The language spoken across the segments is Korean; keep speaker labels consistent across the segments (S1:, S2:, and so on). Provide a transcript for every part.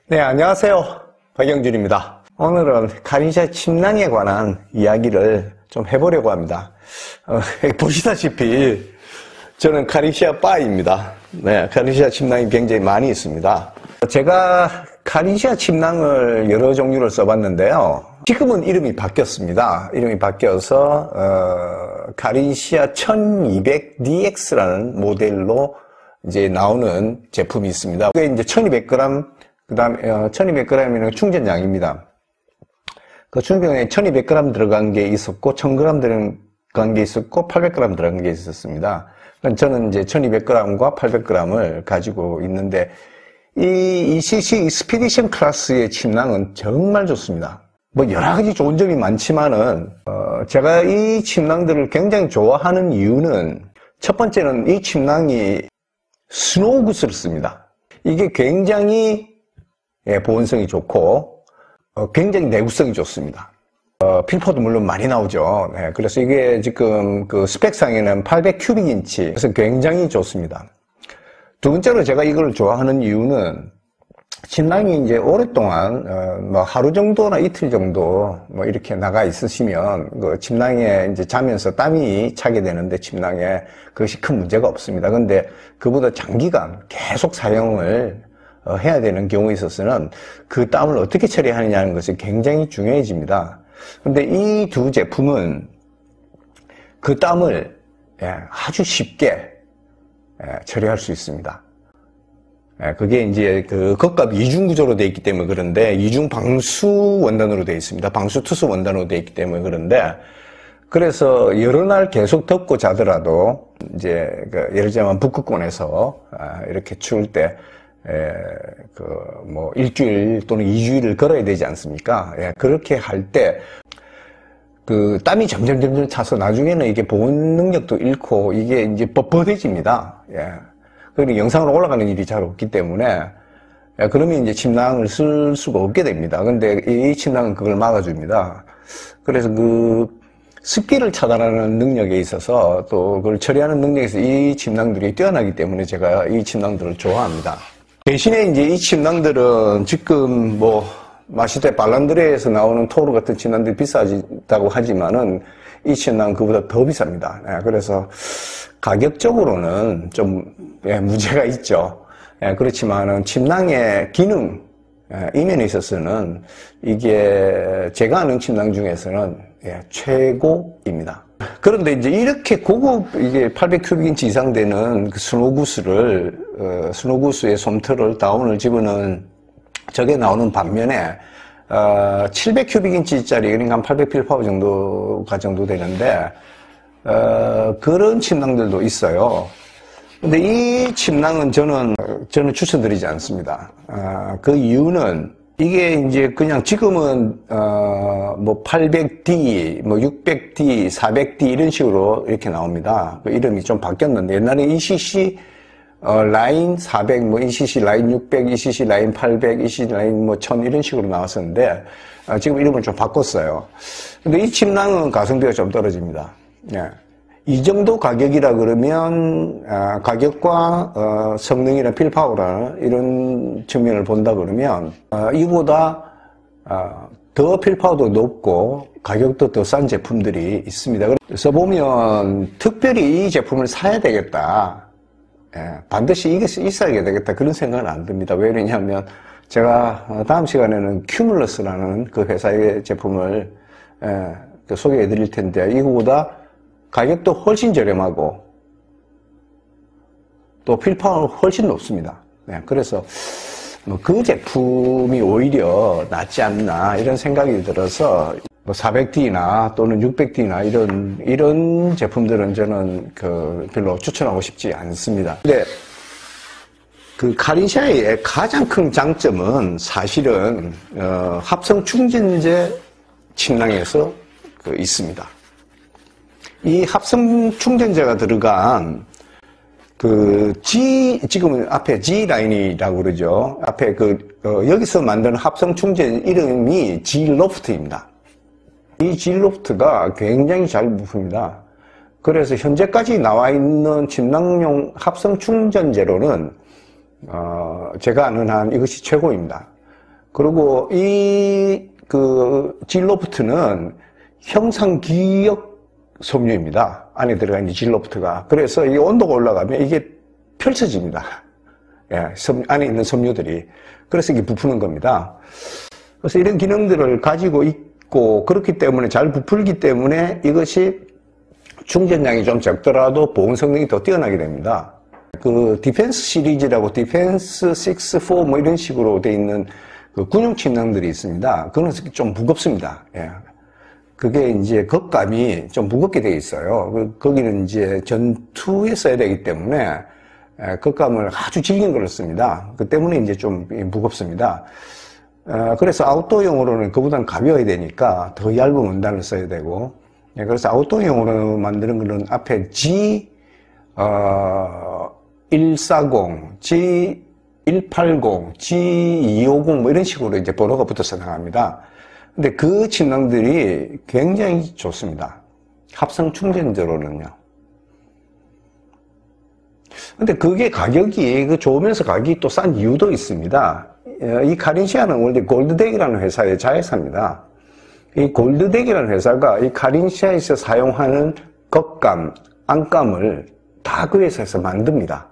S1: 네, 안녕하세요. 박영준입니다. 오늘은 카린시아 침낭에 관한 이야기를 좀 해보려고 합니다. 보시다시피 저는 카린시아 바입니다. 네, 카린시아 침낭이 굉장히 많이 있습니다. 제가 카린시아 침낭을 여러 종류를 써봤는데요. 지금은 이름이 바뀌었습니다. 이름이 바뀌어서 카린시아 1200DX라는 모델로 이제 나오는 제품이 있습니다. 그게 이제 1200g, 그 다음에 1200g이면 충전량입니다. 그 충전량에 1200g 들어간 게 있었고 1000g 들어간 게 있었고 800g 들어간 게 있었습니다. 저는 이제 1200g과 800g을 가지고 있는데 이 ECC 스피디션 클래스의 침낭은 정말 좋습니다. 뭐 여러 가지 좋은 점이 많지만은 제가 이 침낭들을 굉장히 좋아하는 이유는 첫 번째는 이 침낭이 스노우 구스를 씁니다. 이게 굉장히 보온성이 좋고 굉장히 내구성이 좋습니다. 필포도 물론 많이 나오죠. 네, 그래서 이게 지금 그 스펙상에는 800 큐빅인치, 그래서 굉장히 좋습니다. 두 번째로 제가 이걸 좋아하는 이유는 침낭이 이제 오랫동안 뭐 하루 정도나 이틀 정도 뭐 이렇게 나가 있으시면 그 침낭에 이제 자면서 땀이 차게 되는데 침낭에 그것이 큰 문제가 없습니다. 근데 그보다 장기간 계속 사용을 해야 되는 경우에 있어서는 그 땀을 어떻게 처리하느냐는 것이 굉장히 중요해집니다. 근데 이 두 제품은 그 땀을 아주 쉽게 처리할 수 있습니다. 그게 이제 그 겉값 이중 구조로 되어 있기 때문에 그런데 이중 방수 원단으로 되어 있습니다. 방수 투수 원단으로 되어 있기 때문에 그런데 그래서 여러 날 계속 덮고 자더라도 이제 그 예를 들자면 북극권에서 이렇게 추울 때 뭐 일주일 또는 2주일을 걸어야 되지 않습니까? 그렇게 할 때 그 땀이 점점 차서 나중에는 이게 보온 능력도 잃고 이게 이제 뻣뻣해집니다. 그리고 영상으로 올라가는 일이 잘 없기 때문에 그러면 이제 침낭을 쓸 수가 없게 됩니다. 근데 이 침낭은 그걸 막아줍니다. 그래서 그 습기를 차단하는 능력에 있어서 또 그걸 처리하는 능력에서 이 침낭들이 뛰어나기 때문에 제가 이 침낭들을 좋아합니다. 대신에 이제 이 침낭들은 지금 뭐 마시대 발란드레에서 나오는 토르 같은 침낭들이 비싸다고 하지만은 이 침낭은 그보다 더 비쌉니다. 그래서 가격적으로는 좀 문제가 있죠. 그렇지만은 침낭의 기능 이면에 있어서는 이게 제가 아는 침낭 중에서는 최고입니다. 그런데 이제 이렇게 고급 이게 800큐빅인치 이상 되는 그 스노구스를 스노구스의 솜털을 다운을 집어넣은 저게 나오는 반면에 700큐빅인치짜리 그러니까 한 800필파워 정도가 정도 되는데 그런 침낭들도 있어요. 근데 이 침낭은 저는 추천드리지 않습니다. 그 이유는 이게 이제 그냥 지금은 뭐 800D, 뭐 600D, 400D 이런 식으로 이렇게 나옵니다. 그 이름이 좀 바뀌었는데 옛날에 ECC 라인 400, 뭐 ECC 라인 600, ECC 라인 800, ECC 라인 뭐 1000 이런 식으로 나왔었는데 지금 이름을 좀 바꿨어요. 근데 이 침낭은 가성비가 좀 떨어집니다. 이 정도 가격이라 그러면 가격과 성능이나 필파워나 이런 측면을 본다 그러면 이보다 더 필파워도 높고 가격도 더 싼 제품들이 있습니다. 그래서 보면 특별히 이 제품을 사야 되겠다, 반드시 이게 있어야 되겠다 그런 생각은 안 듭니다. 왜 그러냐면 제가 다음 시간에는 큐뮬러스라는 그 회사의 제품을 소개해 드릴 텐데 이거보다 가격도 훨씬 저렴하고 또 필파워는 훨씬 높습니다. 그래서 뭐 그 제품이 오히려 낫지 않나 이런 생각이 들어서 뭐 400D나 또는 600D나 이런 제품들은 저는 별로 추천하고 싶지 않습니다. 근데 그 카린시아의 가장 큰 장점은 사실은 합성 충전재 침낭에서 있습니다. 이 합성 충전재가 들어간 지금은 앞에 G 라인이라고 그러죠. 앞에 여기서 만드는 합성 충전 이름이 G 로프트입니다. 이 G 로프트가 굉장히 잘 부품입니다. 그래서 현재까지 나와 있는 침낭용 합성 충전재로는 제가 아는 한 이것이 최고입니다. 그리고 G로프트는 형상기역 섬유입니다. 안에 들어가 있는 G로프트가. 그래서 이 온도가 올라가면 이게 펼쳐집니다. 예, 안에 있는 섬유들이. 그래서 이게 부푸는 겁니다. 그래서 이런 기능들을 가지고 있고, 그렇기 때문에 잘 부풀기 때문에 이것이 충전량이 좀 적더라도 보온 성능이 더 뛰어나게 됩니다. 그 디펜스 시리즈라고 디펜스 6, 4 뭐 이런 식으로 돼 있는 그 군용 침낭들이 있습니다. 그건 좀 무겁습니다. 예. 그게 이제 겉감이 좀 무겁게 돼 있어요. 거기는 이제 전투에 써야 되기 때문에 겉감을 아주 질긴 걸 씁니다. 그 때문에 이제 좀 무겁습니다. 그래서 아웃도어용으로는 그보다는 가벼워야 되니까 더 얇은 원단을 써야 되고, 그래서 아웃도어용으로 만드는 거는 앞에 G140, G180, G250 뭐 이런 식으로 이제 번호가 붙어서 나갑니다. 근데 그 침낭들이 굉장히 좋습니다. 합성 충전재로는요. 근데 그게 가격이 좋으면서 가격이 또 싼 이유도 있습니다. 이 카린시아는 원래 골드덱이라는 회사의 자회사입니다. 이 골드덱이라는 회사가 이 카린시아에서 사용하는 겉감, 안감을 다 그 회사에서 만듭니다.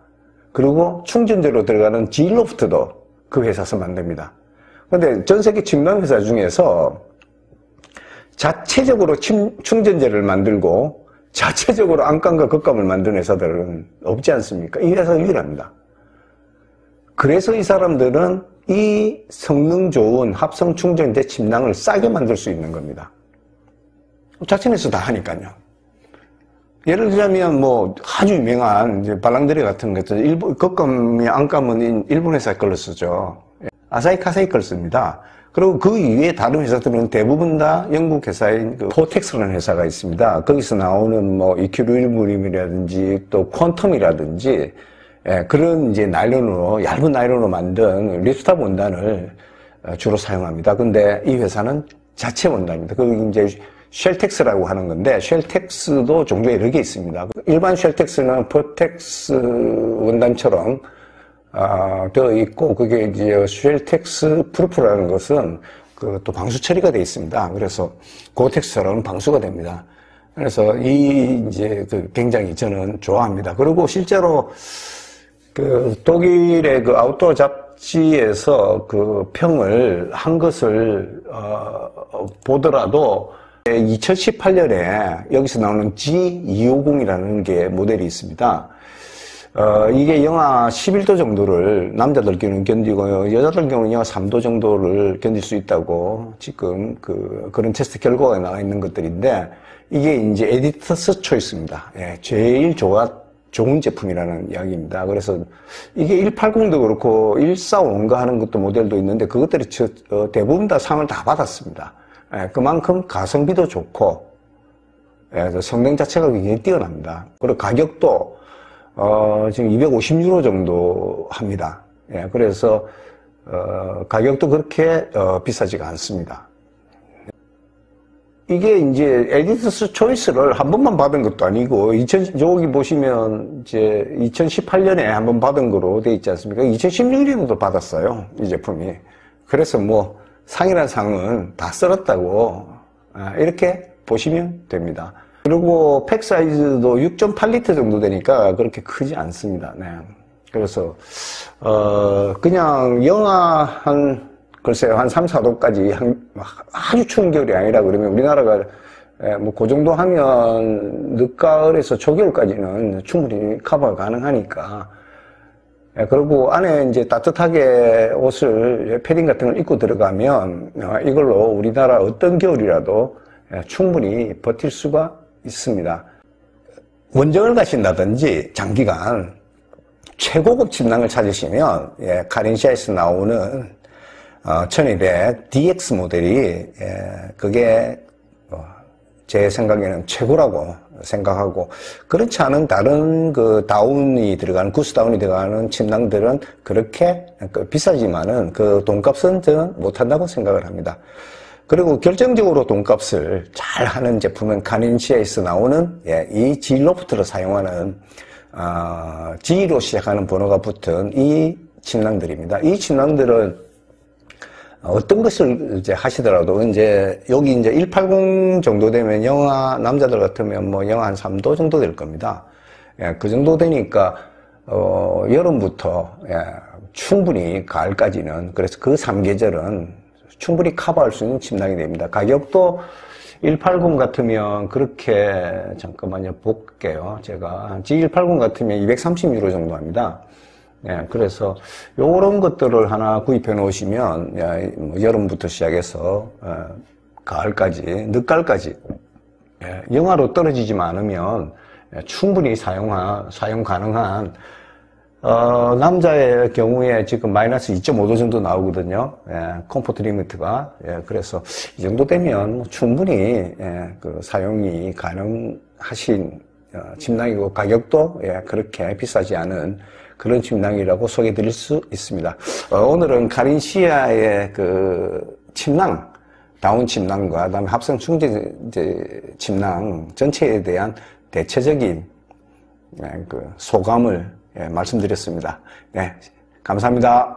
S1: 그리고 충전재로 들어가는 G로프트도 그 회사에서 만듭니다. 근데 전 세계 침낭 회사 중에서 자체적으로 충전재를 만들고 자체적으로 안감과 겉감을 만드는 회사들은 없지 않습니까? 이 회사가 유일합니다. 그래서 이 사람들은 이 성능 좋은 합성 충전재 침낭을 싸게 만들 수 있는 겁니다. 자체내에서 다 하니까요. 예를 들자면 뭐 아주 유명한 이제 발랑드리 같은 것들, 겉감이 안감은 일본 회사 걸로 쓰죠. 아사히 카세이 걸 씁니다. 그리고 그 이외에 다른 회사들은 대부분 다 영국 회사인 포텍스라는 회사가 있습니다. 거기서 나오는 뭐 이큐리브림이라든지 또 퀀텀이라든지 그런 이제 나일론으로, 얇은 나일론으로 만든 리프탑 원단을 주로 사용합니다. 근데 이 회사는 자체 원단입니다. 거기 이제 쉘텍스라고 하는 건데, 쉘텍스도 종류가 여러 개 있습니다. 일반 쉘텍스는 포텍스 원단처럼 되어 있고, 그게 이제 쉘텍스 프루프라는 것은 또 방수 처리가 되어 있습니다. 그래서 고텍스처럼 방수가 됩니다. 그래서 이제 굉장히 저는 좋아합니다. 그리고 실제로 독일의 아웃도어 잡지에서 평을 한 것을 보더라도 2018년에 여기서 나오는 G250이라는 게 모델이 있습니다. 이게 영하 11도 정도를 남자들 경우는 견디고 여자들 경우는 영하 3도 정도를 견딜 수 있다고 지금 그런 테스트 결과가 나와 있는 것들인데, 이게 이제 에디터스 초이스입니다. 예, 제일 좋은 제품이라는 이야기입니다. 그래서 이게 180도 그렇고 145인가 하는 것도 모델도 있는데 그것들이 대부분 다 상을 다 받았습니다. 예, 그만큼 가성비도 좋고 성능 자체가 굉장히 뛰어납니다. 그리고 가격도 지금 250유로 정도 합니다. 예, 그래서 가격도 그렇게 비싸지가 않습니다. 이게 이제 에디터스 초이스를 한 번만 받은 것도 아니고, 저기 보시면 이제 2018년에 한 번 받은 거로 돼 있지 않습니까? 2016년에도 받았어요, 이 제품이. 그래서 뭐 상이란 상은 다 쓸었다고 이렇게 보시면 됩니다. 그리고 팩 사이즈도 6.8리터 정도 되니까 그렇게 크지 않습니다. 네. 그래서 그냥 영하 글쎄요, 한 3, 4도까지 아주 추운 겨울이 아니라 그러면 우리나라가 뭐 그 정도 하면 늦가을에서 초겨울까지는 충분히 커버가 가능하니까. 그리고 안에 이제 따뜻하게 옷을, 패딩 같은 걸 입고 들어가면 이걸로 우리나라 어떤 겨울이라도 충분히 버틸 수가 있습니다. 원정을 가신다든지 장기간 최고급 침낭을 찾으시면 카린시아에서 나오는 1200 DX 모델이 그게 제 생각에는 최고라고 생각하고, 그렇지 않은 다른 다운이 들어가는, 구스 다운이 들어가는 침낭들은 그렇게 비싸지만은 돈값은 저는 못한다고 생각을 합니다. 그리고 결정적으로 돈값을 잘 하는 제품은 카린시아에서 나오는 이 G로프트를 사용하는 G로 시작하는 번호가 붙은 이 침낭들입니다. 이 침낭들은 어떤 것을 이제 하시더라도 이제 여기 이제 180 정도 되면 영하, 남자들 같으면 뭐 영하 한 3도 정도 될 겁니다. 예, 그 정도 되니까 여름부터 충분히 가을까지는, 그래서 그 3계절은 충분히 커버할 수 있는 침낭이 됩니다. 가격도 180 같으면 그렇게, 잠깐만요, 볼게요. 제가 G180 같으면 230유로 정도 합니다. 그래서 요런 것들을 하나 구입해 놓으시면 여름부터 시작해서 가을까지, 늦가을까지 영하로 떨어지지만 않으면 충분히 사용 가능한, 남자의 경우에 지금 마이너스 2.5도 정도 나오거든요. 컴포트 리미트가. 그래서 이 정도 되면 충분히 그 사용이 가능하신 침낭이고, 가격도 그렇게 비싸지 않은 그런 침낭이라고 소개해 드릴 수 있습니다. 오늘은 카린시아의 그 침낭, 다운 침낭과 그다음에 합성 충전 침낭 전체에 대한 대체적인 그 소감을 말씀드렸습니다. 네, 감사합니다.